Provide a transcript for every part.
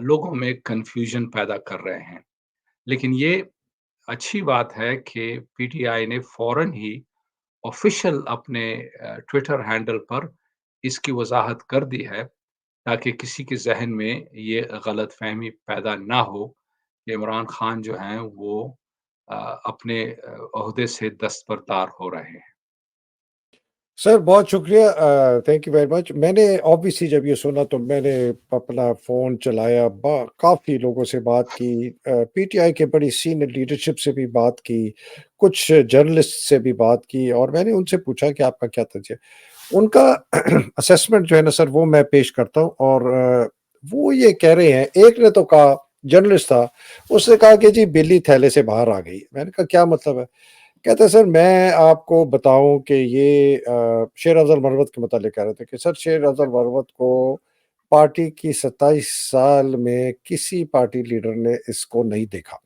لوگوں میں کنفیوژن پیدا کر رہے ہیں۔ لیکن یہ اچھی بات ہے کہ پی ٹی آئی نے فوراً ہی آفیشیل اپنے ٹویٹر ہینڈل پر اس کی وضاحت کر دی ہے، تاکہ کسی کے ذہن میں یہ غلط فہمی پیدا نہ ہو کہ عمران خان جو ہیں وہ اپنے عہدے سے دستبردار ہو رہے ہیں۔ سر بہت شکریہ، تھینک یو ویری مچ۔ میں نے آبویسلی جب یہ سنا تو میں نے اپنا فون چلایا، کافی لوگوں سے بات کی، پی ٹی آئی کے بڑی سینئر لیڈرشپ سے بھی بات کی، کچھ جرنلسٹ سے بھی بات کی، اور میں نے ان سے پوچھا کہ آپ کا کیا تجزیہ ان کا اسسمنٹ جو ہے نا سر، وہ میں پیش کرتا ہوں۔ اور وہ یہ کہہ رہے ہیں، ایک نے تو کہا، جرنلسٹ تھا، اس نے کہا کہ جی بلی تھیلے سے باہر آ گئی۔ میں نے کہا کیا مطلب ہے؟ کہتے ہیں سر میں آپ کو بتاؤں کہ یہ شیر افضل مروت کے متعلق کہہ رہے تھے کہ سر شیر افضل مروت کو پارٹی کی 27 سال میں کسی پارٹی لیڈر نے اس کو نہیں دیکھا۔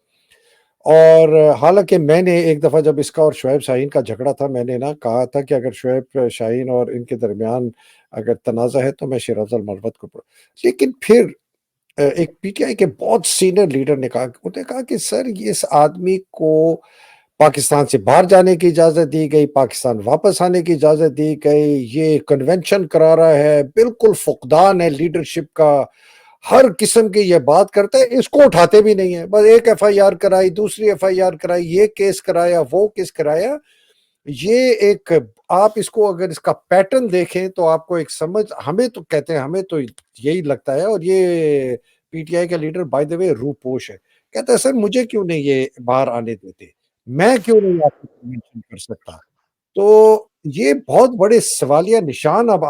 اور حالانکہ میں نے ایک دفعہ جب اس کا اور شعیب شاہین کا جھگڑا تھا، میں نے نا کہا تھا کہ اگر شعیب شاہین اور ان کے درمیان اگر تنازع ہے تو میں شیر افضل مروت کو لیکن پھر ایک پی ٹی آئی کے بہت سینئر لیڈر نے کہا، انہوں نے کہا کہ سر اس آدمی کو پاکستان سے باہر جانے کی اجازت دی گئی، پاکستان واپس آنے کی اجازت دی گئی، یہ کنونشن کرا رہا ہے، بالکل فقدان ہے لیڈرشپ کا، ہر قسم کی یہ بات کرتا ہے، اس کو اٹھاتے بھی نہیں ہے، بس ایک ایف آئی آر کرائی، دوسری ایف آئی آر کرائی، یہ کیس کرایا، وہ کیس کرایا۔ یہ ایک، آپ اس کو اگر اس کا پیٹرن دیکھیں تو آپ کو ایک سمجھ، ہمیں تو کہتے ہیں، ہمیں تو یہی لگتا ہے، اور یہ پی ٹی آئی کا لیڈر بائی دا وے روپوش ہے، کہتا ہے سر مجھے کیوں نہیں یہ باہر آنے دیتے، میں کیوں نہیں آپ کو کنونشن کر سکتا۔ تو یہ بہت بڑے سوالیہ نشان اب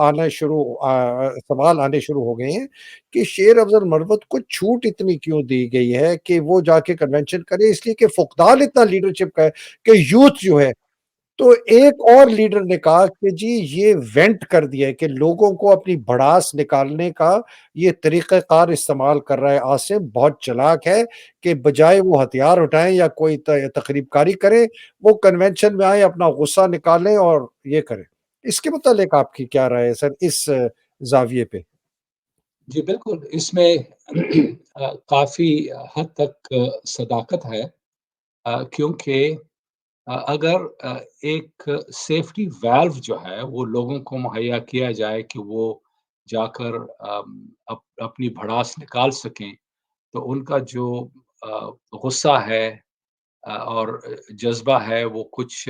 سوال آنے شروع ہو گئے ہیں کہ شیر افضل مروت کو چھوٹ اتنی کیوں دی گئی ہے کہ وہ جا کے کنونشن کرے، اس لیے کہ فقدان اتنا لیڈرشپ کا ہے کہ یوتھ جو ہے۔ تو ایک اور لیڈر نے کہا کہ جی یہ وینٹ کر دیا ہے کہ لوگوں کو اپنی بھڑاس نکالنے کا یہ طریقہ کار استعمال کر رہا ہے، عاصم بہت چلاک ہے، کہ بجائے وہ ہتھیار اٹھائیں یا کوئی تقریب کاری کریں، وہ کنونشن میں آئیں، اپنا غصہ نکالیں اور یہ کریں۔ اس کے متعلق آپ کی کیا رائے ہے سر، اس زاویے پہ؟ جی بالکل، اس میں کافی حد تک صداقت ہے، کیونکہ اگر ایک سیفٹی ویلو جو ہے وہ لوگوں کو مہیا کیا جائے کہ وہ جا کر اپنی بھڑاس نکال سکیں، تو ان کا جو غصہ ہے اور جذبہ ہے وہ کچھ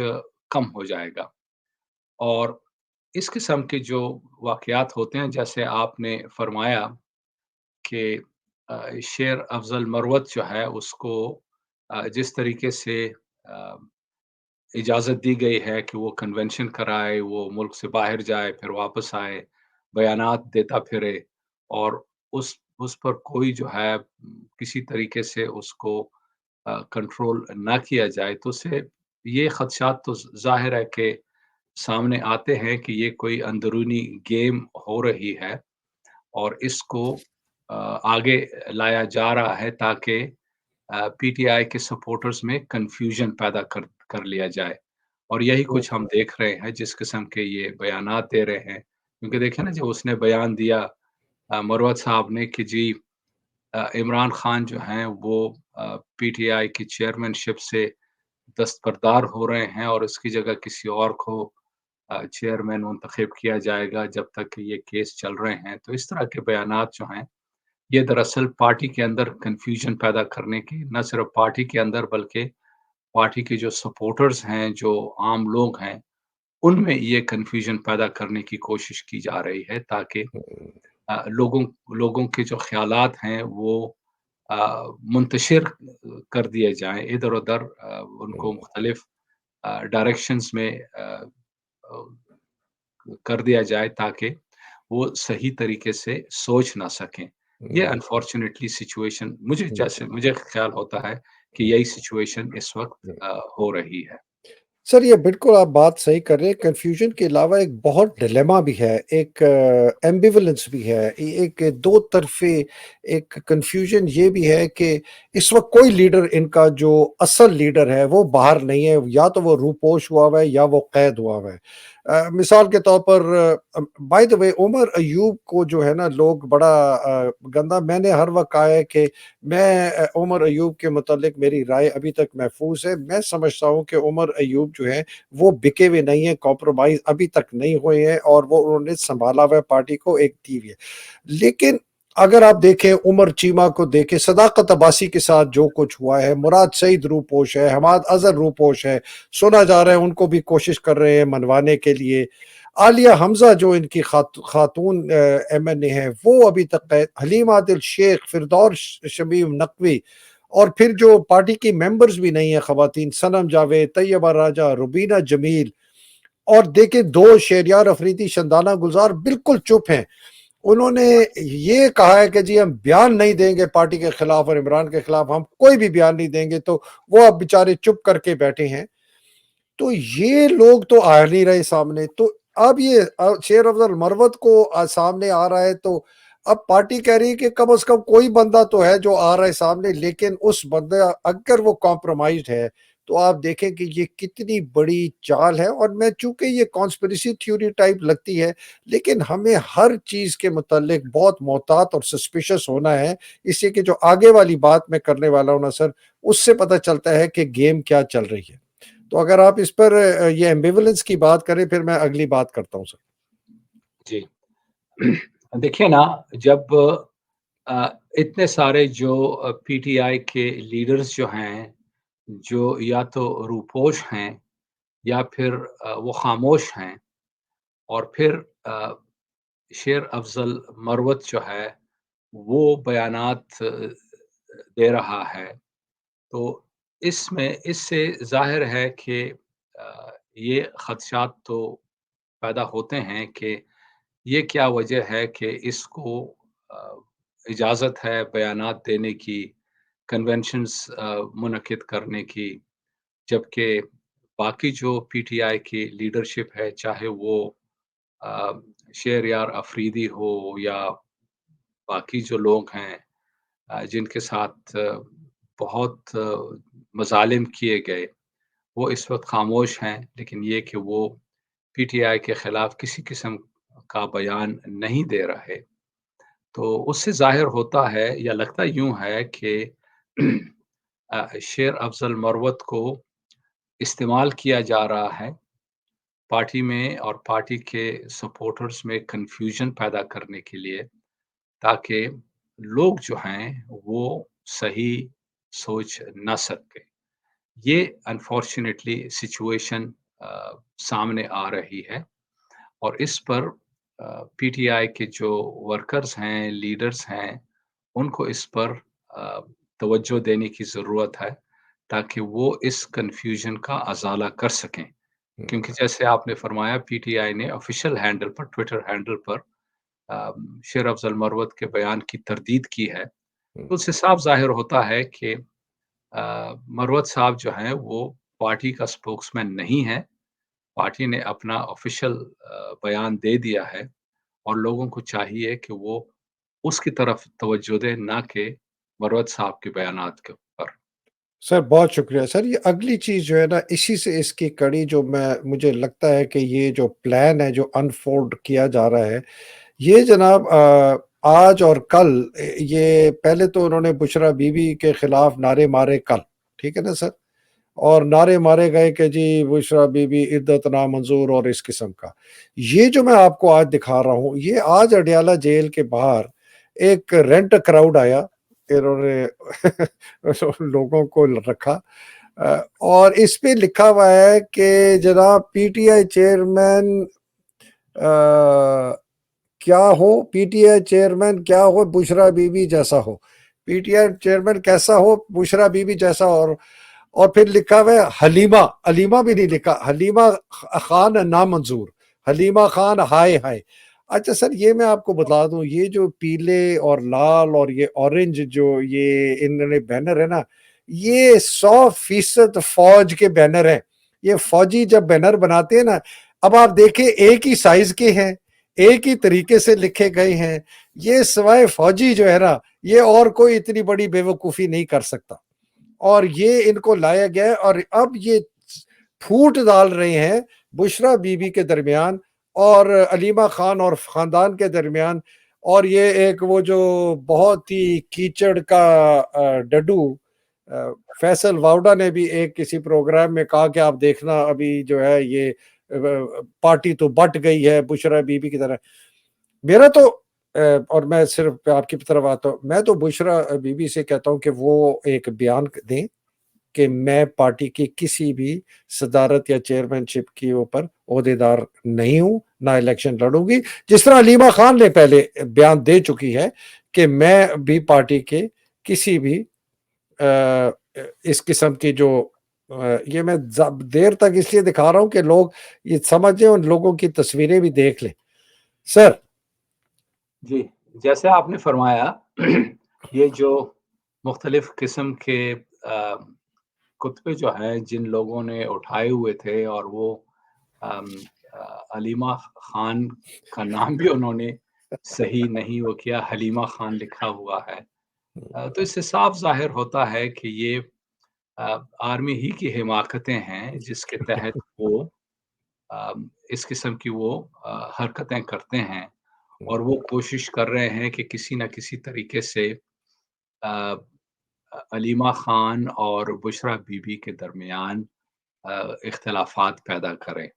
کم ہو جائے گا۔ اور اس قسم کے جو واقعات ہوتے ہیں، جیسے آپ نے فرمایا کہ شیر افضل مروت جو ہے اس کو جس طریقے سے اجازت دی گئی ہے کہ وہ کنونشن کرائے، وہ ملک سے باہر جائے، پھر واپس آئے، بیانات دیتا پھرے، اور اس اس پر کوئی جو ہے کسی طریقے سے اس کو کنٹرول نہ کیا جائے، تو اس سے یہ خدشات تو ظاہر ہے کہ سامنے آتے ہیں کہ یہ کوئی اندرونی گیم ہو رہی ہے، اور اس کو آگے لایا جا رہا ہے تاکہ پی ٹی آئی کے سپورٹرز میں کنفیوژن پیدا کر لیا جائے۔ اور یہی کچھ ہم دیکھ رہے ہیں، جس قسم کے یہ بیانات دے رہے ہیں، کیونکہ دیکھیں نا جو اس نے بیان دیا مروت صاحب نے کہ جی عمران خان جو ہیں وہ پی ٹی آئی کی چیئرمین شپ سے دستبردار ہو رہے ہیں، اور اس کی جگہ کسی اور کو چیئرمین منتخب کیا جائے گا جب تک کہ یہ کیس چل رہے ہیں۔ تو اس طرح کے بیانات جو ہیں، یہ دراصل پارٹی کے اندر کنفیوژن پیدا کرنے کی، نہ صرف پارٹی کے اندر بلکہ پارٹی کے جو سپورٹرز ہیں، جو عام لوگ ہیں، ان میں یہ کنفیوژن پیدا کرنے کی کوشش کی جا رہی ہے، تاکہ لوگوں لوگوں کے جو خیالات ہیں وہ منتشر کر دیے جائیں ادھر ادھر، ان کو مختلف ڈائریکشنز میں کر دیا جائے تاکہ وہ صحیح طریقے سے سوچ نہ سکیں۔ یہ انفارچونیٹلی سچویشن مجھے خیال ہوتا ہے کہ یہی سچویشن اس وقت ہو رہی ہے۔ سر یہ بالکل آپ بات صحیح کر رہے ہیں، کنفیوژن کے علاوہ ایک بہت ڈیلیما بھی ہے، ایک ایمبیولنس بھی ہے، ایک دو طرفے ایک کنفیوژن یہ بھی ہے کہ اس وقت کوئی لیڈر ان کا جو اصل لیڈر ہے وہ باہر نہیں ہے، یا تو وہ روپوش ہوا ہوا ہے یا وہ قید ہوا ہوا ہے۔ مثال کے طور پر بائی دا وے عمر ایوب کو جو ہے نا لوگ بڑا گندا، میں نے ہر وقت کہا ہے کہ میں عمر ایوب کے متعلق میری رائے ابھی تک محفوظ ہے. میں سمجھتا ہوں کہ عمر ایوب جو ہے وہ بکے ہوئے نہیں ہیں، کمپرومائز ابھی تک نہیں ہوئے ہیں، اور وہ انہوں نے سنبھالا ہوا ہے پارٹی کو ایک دی ہوئی ہے. لیکن اگر آپ دیکھیں عمر چیمہ کو دیکھیں، صداقت عباسی کے ساتھ جو کچھ ہوا ہے، مراد سعید روپوش ہے، حماد اظہر روپوش ہے، سنا جا رہا ہے ان کو بھی کوشش کر رہے ہیں منوانے کے لیے. عالیہ حمزہ جو ان کی خاتون ایم این اے ہیں وہ ابھی تک ہے، حلیم عادل شیخ، فردوس شمیم نقوی، اور پھر جو پارٹی کی ممبرز بھی نہیں ہیں خواتین، صنم جاوید، طیبہ راجہ، روبینہ جمیل، اور دیکھیں دو شہریار افریدی، شندانہ گلزار بالکل چپ ہیں. انہوں نے یہ کہا ہے کہ جی ہم بیان نہیں دیں گے پارٹی کے خلاف اور عمران کے خلاف، ہم کوئی بھی بیان نہیں دیں گے. تو وہ اب بیچارے چپ کر کے بیٹھے ہیں. تو یہ لوگ تو آ نہیں رہے سامنے. تو اب یہ شیر افضل مروت کو سامنے آ رہا ہے، تو اب پارٹی کہہ رہی ہے کہ کم از کم کوئی بندہ تو ہے جو آ رہا ہے سامنے. لیکن اس بندہ اگر وہ کمپرومائزڈ ہے تو آپ دیکھیں کہ یہ کتنی بڑی چال ہے. اور میں چونکہ یہ کانسپریسی تھیوری ٹائپ لگتی ہے، لیکن ہمیں ہر چیز کے متعلق بہت محتاط اور سسپیشس ہونا ہے. اس لیے کہ جو آگے والی بات میں کرنے والا ہوں نا سر، اس سے پتہ چلتا ہے کہ گیم کیا چل رہی ہے. تو اگر آپ اس پر یہ ایمبیولنس کی بات کریں پھر میں اگلی بات کرتا ہوں سر. جی دیکھیے نا، جب اتنے سارے جو پی ٹی آئی کے لیڈرز جو ہیں، جو یا تو روپوش ہیں یا پھر وہ خاموش ہیں، اور پھر شیر افضل مروت جو ہے وہ بیانات دے رہا ہے، تو اس سے ظاہر ہے کہ یہ خدشات تو پیدا ہوتے ہیں کہ یہ کیا وجہ ہے کہ اس کو اجازت ہے بیانات دینے کی، کنونشنز منعقد کرنے کی، جبکہ باقی جو پی ٹی آئی کی لیڈرشپ ہے، چاہے وہ شہریار افریدی ہو یا باقی جو لوگ ہیں جن کے ساتھ بہت مظالم کیے گئے، وہ اس وقت خاموش ہیں. لیکن یہ کہ وہ پی ٹی آئی کے خلاف کسی قسم کا بیان نہیں دے رہے، تو اس سے ظاہر ہوتا ہے یا لگتا یوں ہے کہ شیر افضل مروت کو استعمال کیا جا رہا ہے پارٹی میں اور پارٹی کے سپورٹرز میں کنفیوژن پیدا کرنے کے لیے، تاکہ لوگ جو ہیں وہ صحیح سوچ نہ سکے. یہ انفارچونیٹلی سچویشن سامنے آ رہی ہے، اور اس پر پی ٹی آئی کے جو ورکرز ہیں، لیڈرز ہیں، ان کو اس پر توجہ دینے کی ضرورت ہے تاکہ وہ اس کنفیوژن کا ازالہ کر سکیں. کیونکہ جیسے آپ نے فرمایا، پی ٹی آئی نے آفیشیل ہینڈل پر، ٹویٹر ہینڈل پر شیر افضل مروت کے بیان کی تردید کی ہے. تو اس سے صاف ظاہر ہوتا ہے کہ مروت صاحب جو ہیں وہ پارٹی کا اسپوکس مین نہیں ہے. پارٹی نے اپنا آفیشیل بیان دے دیا ہے، اور لوگوں کو چاہیے کہ وہ اس کی طرف توجہ دیں، نہ کہ مروت صاحب کے بیانات کے پر. سر بہت شکریہ سر. یہ اگلی چیز جو ہے نا، اسی سے اس کی کڑی جو مجھے لگتا ہے کہ یہ جو پلان ہے جو انفولڈ کیا جا رہا ہے، یہ جناب آج اور کل، یہ پہلے تو انہوں نے بشرا بی بی کے خلاف نعرے مارے کل، ٹھیک ہے نا سر، اور نعرے مارے گئے کہ جی بشرا بی بی عدت نامنظور اور اس قسم کا. یہ جو میں آپ کو آج دکھا رہا ہوں، یہ آج اڈیالہ جیل کے باہر ایک رینٹ کراؤڈ آیا، انہوں نے لوگوں کو رکھا، اور اس پہ لکھا ہوا ہے کہ جناب پی ٹی آئی چیئرمین کیا ہو، پی ٹی آئی چیئرمین کیا ہو، بشرا بی بی جیسا ہو. پی ٹی آئی چیئرمین کیسا ہو، بشرا بی بی جیسا. اور پھر لکھا ہوا ہے حلیمہ بھی نہیں لکھا، حلیمہ خان نامنظور، حلیمہ خان ہائے ہائے. اچھا سر، یہ میں آپ کو بتا دوں، یہ جو پیلے اور لال اور یہ اورنج جو یہ انہوں نے بینر ہے نا، یہ 100% فوج کے بینر ہیں. یہ فوجی جب بینر بناتے ہیں نا، اب آپ دیکھیں ایک ہی سائز کے ہیں، ایک ہی طریقے سے لکھے گئے ہیں. یہ سوائے فوجی جو ہے نا، یہ اور کوئی اتنی بڑی بے وقوفی نہیں کر سکتا. اور یہ ان کو لایا گیا ہے، اور اب یہ پھوٹ ڈال رہے ہیں بشرا بیوی کے درمیان اور علیمہ خان اور خاندان کے درمیان، اور یہ ایک وہ جو بہت ہی کیچڑ کا ڈڈو فیصل واوڈا نے بھی ایک کسی پروگرام میں کہا کہ آپ دیکھنا ابھی جو ہے یہ پارٹی تو بٹ گئی ہے بشرا بیوی کی طرح. میرا تو اور میں صرف آپ کی طرف آتا ہوں، میں تو بشرا بیوی سے کہتا ہوں کہ وہ ایک بیان دیں کہ میں پارٹی کی کسی بھی صدارت یا چیئرمین شپ کی اوپر عہدے دار نہیں ہوں، نہ الیکشن لڑوں گی، جس طرح علیمہ خان نے پہلے بیان دے چکی ہے کہ میں بھی پارٹی کے کسی بھی اس قسم کی جو یہ میں دیر تک اس لیے دکھا رہا ہوں کہ لوگ یہ سمجھیں، ان لوگوں کی تصویریں بھی دیکھ لیں. سر جی، جیسے آپ نے فرمایا یہ جو مختلف قسم کے خطبے جو ہیں جن لوگوں نے اٹھائے ہوئے تھے، اور وہ علیمہ خان کا نام بھی انہوں نے صحیح نہیں وہ کیا، حلیمہ خان لکھا ہوا ہے. تو اس سے صاف ظاہر ہوتا ہے کہ یہ آرمی ہی کی حماقتیں ہیں جس کے تحت وہ اس قسم کی وہ حرکتیں کرتے ہیں، اور وہ کوشش کر رہے ہیں کہ کسی نہ کسی طریقے سے علیمہ خان اور بشرا بیوی کے درمیان اختلافات پیدا کریں.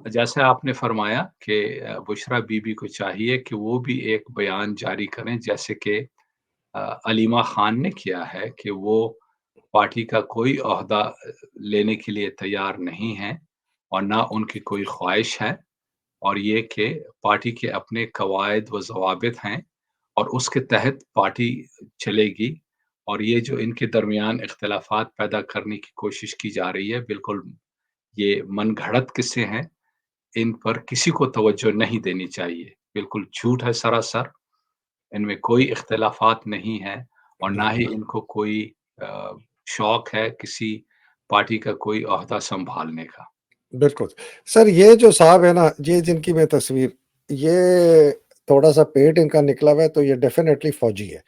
جیسے آپ نے فرمایا کہ بشرا بیوی کو چاہیے کہ وہ بھی ایک بیان جاری کریں، جیسے کہ علیمہ خان نے کیا ہے کہ وہ پارٹی کا کوئی عہدہ لینے کے لیے تیار نہیں ہیں، اور نہ ان کی کوئی خواہش ہے، اور یہ کہ پارٹی کے اپنے قواعد و ضوابط ہیں اور اس کے تحت پارٹی چلے گی. اور یہ جو ان کے درمیان اختلافات پیدا کرنے کی کوشش کی جا رہی ہے، بالکل یہ من گھڑت قصے ہیں، ان پر کسی کو توجہ نہیں دینی چاہیے. بالکل جھوٹ ہے سراسر، ان میں کوئی اختلافات نہیں ہے، اور نہ ہی ان کو کوئی شوق ہے کسی پارٹی کا کوئی عہدہ سنبھالنے کا. بالکل سر، یہ جو صاحب ہے نا، یہ جن کی میں تصویر، یہ تھوڑا سا پیٹ ان کا نکلا ہوا ہے تو یہ ڈیفینیٹلی فوجی ہے.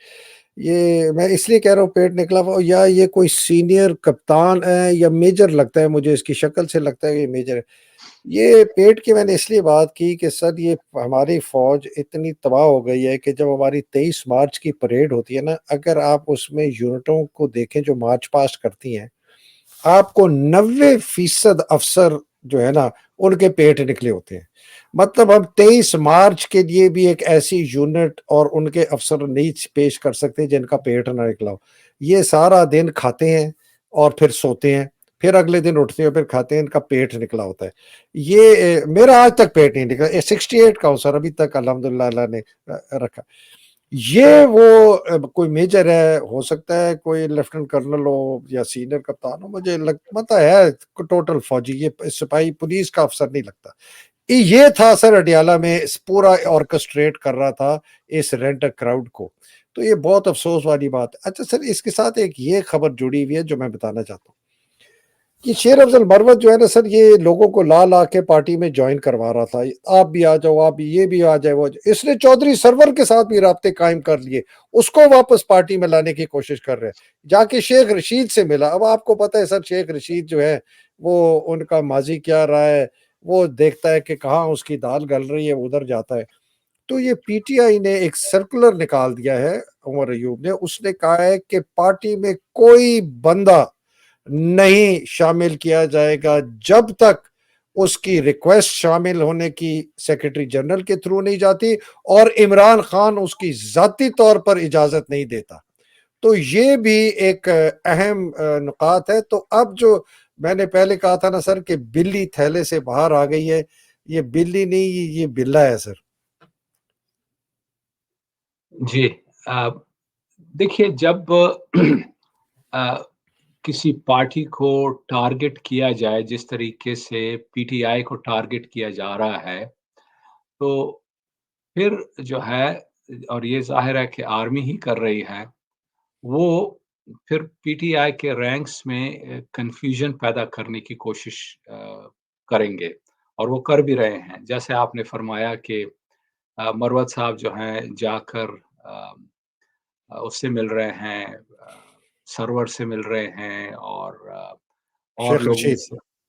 یہ میں اس لیے کہہ رہا ہوں پیٹ نکلا ہوا، یا یہ کوئی سینئر کپتان ہے یا میجر لگتا ہے، مجھے اس کی شکل سے لگتا ہے کہ یہ میجر ہے. یہ پیٹ کی میں نے اس لیے بات کی کہ سر یہ ہماری فوج اتنی تباہ ہو گئی ہے کہ جب ہماری 23 مارچ کی پریڈ ہوتی ہے نا، اگر آپ اس میں یونٹوں کو دیکھیں جو مارچ پاسٹ کرتی ہیں، آپ کو 90% افسر جو ہے نا ان کے پیٹ نکلے ہوتے ہیں. مطلب ہم 23 مارچ کے لیے بھی ایک ایسی یونٹ اور ان کے افسر نہیں پیش کر سکتے جن کا پیٹ نہ نکلا ہو. یہ سارا دن کھاتے ہیں اور پھر سوتے ہیں، پھر اگلے دن اٹھتے ہیں، پھر کھاتے ہیں، ان کا پیٹ نکلا ہوتا ہے. یہ میرا آج تک پیٹ نہیں نکلا، 68 کا ہوں سر ابھی تک، الحمدللہ اللہ نے رکھا. یہ وہ کوئی میجر ہے، ہو سکتا ہے کوئی لیفٹنٹ کرنل ہو یا سینئر کپتان ہو، مجھے لگتا ہے ٹوٹل فوجی، یہ سپاہی پولیس کا افسر نہیں لگتا. یہ تھا سر اڈیالہ میں پورا آرکسٹریٹ کر رہا تھا اس رینٹ کراؤڈ کو. تو یہ بہت افسوس والی بات ہے. اچھا سر، اس کے ساتھ ایک یہ خبر جڑی ہوئی ہے جو میں بتانا چاہتا ہوں کہ شیر افضل مروت جو ہے نا سر، یہ لوگوں کو لا لا کے پارٹی میں جوائن کروا رہا تھا، آپ بھی آ جاؤ، آپ بھی، یہ بھی آ جائے، وہ اس نے چودھری سرور کے ساتھ بھی رابطے قائم کر لیے، اس کو واپس پارٹی میں لانے کی کوشش کر رہے ہیں. جا کے شیخ رشید سے ملا. اب آپ کو پتہ ہے سر، شیخ رشید جو ہے وہ ان کا ماضی کیا رہا ہے، وہ دیکھتا ہے کہ کہاں اس کی دال گل رہی ہے ادھر جاتا ہے. تو یہ پی ٹی آئی نے ایک سرکولر نکال دیا ہے، عمر ایوب نے، اس نے کہا ہے کہ پارٹی میں کوئی بندہ نہیں شامل کیا جائے گا جب تک اس کی ریکویسٹ شامل ہونے کی سیکرٹری جنرل کے تھرو نہیں جاتی اور عمران خان اس کی ذاتی طور پر اجازت نہیں دیتا. تو یہ بھی ایک اہم نکات ہے. تو اب جو میں نے پہلے کہا تھا نا سر کہ بلی تھیلے سے باہر آ گئی ہے، یہ بلی نہیں، یہ بلا ہے سر. جی، دیکھیے جب کسی پارٹی کو ٹارگٹ کیا جائے جس طریقے سے پی ٹی آئی کو ٹارگٹ کیا جا رہا ہے، تو پھر جو ہے، اور یہ ظاہر ہے کہ آرمی ہی کر رہی ہے، وہ پھر پی ٹی آئی کے رینکس میں کنفیوژن پیدا کرنے کی کوشش کریں گے، اور وہ کر بھی رہے ہیں. جیسے آپ نے فرمایا کہ مروت صاحب جو ہیں جا کر اس سے مل رہے ہیں، سرور سے مل رہے ہیں، اور شیخ لوگوں رشید. سے،